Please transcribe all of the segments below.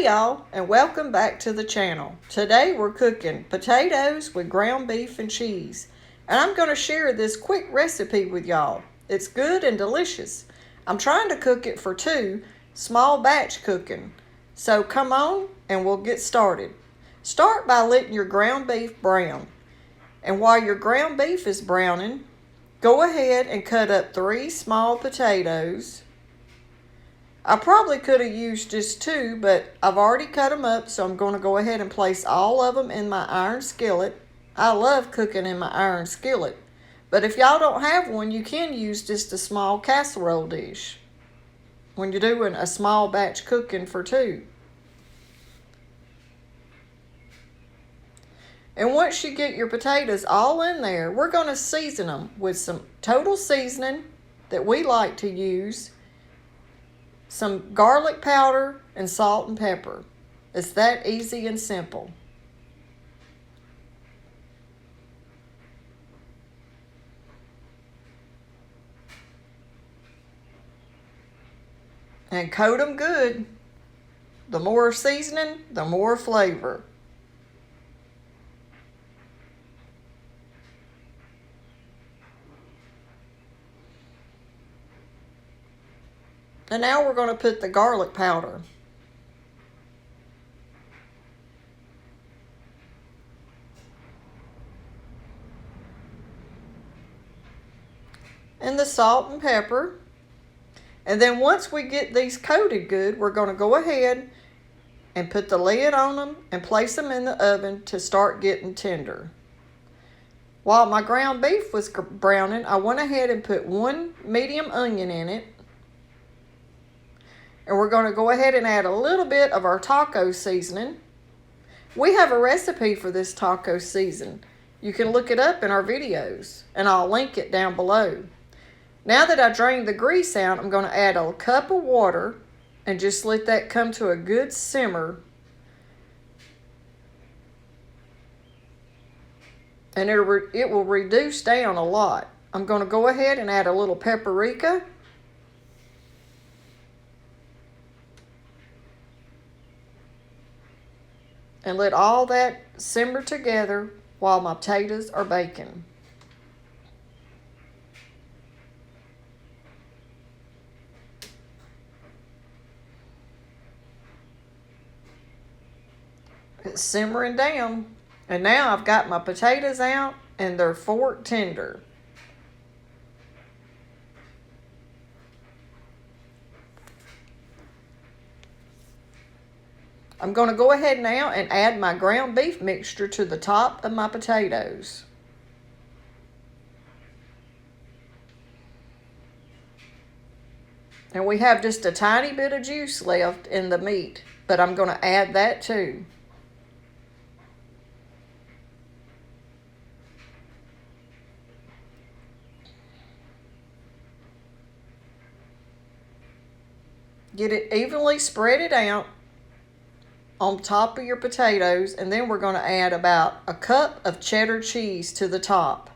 y'all, and welcome back to the channel. Today we're cooking potatoes with ground beef and cheese. And I'm going to share this quick recipe with y'all. It's good and delicious. I'm trying to cook it for two, small batch cooking. So come on and we'll get started. Start by letting your ground beef brown. And while your ground beef is browning, go ahead and cut up 3 small potatoes. I probably could have used just 2, but I've already cut them up, so I'm going to go ahead and place all of them in my iron skillet. I love cooking in my iron skillet, but if y'all don't have one, you can use just a small casserole dish when you're doing a small batch cooking for 2. And once you get your potatoes all in there, we're going to season them with some total seasoning that we like to use, some garlic powder, and salt and pepper. It's that easy and simple. And coat them good. The more seasoning, the more flavor. And now we're going to put the garlic powder. And the salt and pepper. And then once we get these coated good, we're going to go ahead and put the lid on them and place them in the oven to start getting tender. While my ground beef was browning, I went ahead and put 1 medium onion in it. And we're going to go ahead and add a little bit of our taco seasoning. We have a recipe for this taco season. You can look it up in our videos, and I'll link it down below. Now that I drained the grease out, I'm going to add a cup of water and just let that come to a good simmer. And it will reduce down a lot. I'm going to go ahead and add a little paprika. And let all that simmer together while my potatoes are baking. It's simmering down. And now I've got my potatoes out and they're fork tender. I'm going to go ahead now and add my ground beef mixture to the top of my potatoes. And we have just a tiny bit of juice left in the meat, but I'm going to add that too. Get it evenly spread it out on top of your potatoes, and then we're going to add about a cup of cheddar cheese to the top.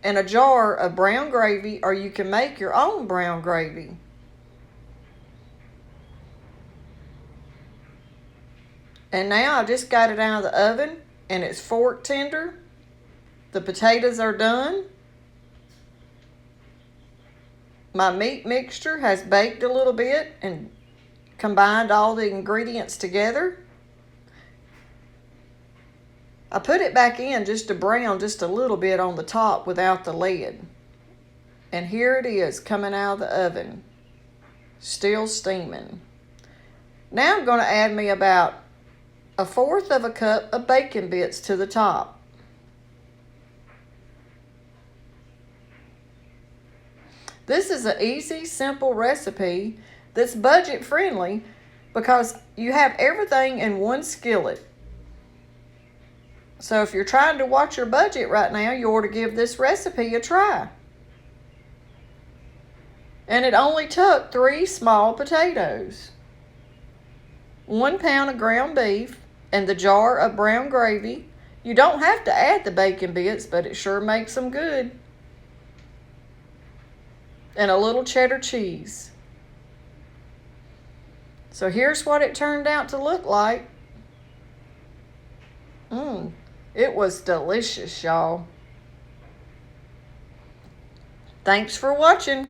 And a jar of brown gravy, or you can make your own brown gravy. And now I just got it out of the oven and it's fork tender. The potatoes are done. My meat mixture has baked a little bit and combined all the ingredients together. I put it back in just to brown just a little bit on the top without the lid. And here it is coming out of the oven, still steaming. Now I'm going to add me about 1/4 of a cup of bacon bits to the top. This is an easy, simple recipe that's budget friendly because you have everything in one skillet. So if you're trying to watch your budget right now, you ought to give this recipe a try. And it only took 3 small potatoes, 1 pound of ground beef, and the jar of brown gravy. You don't have to add the bacon bits, but it sure makes them good. And a little cheddar cheese. So here's what it turned out to look like. It was delicious, y'all. Thanks for watching.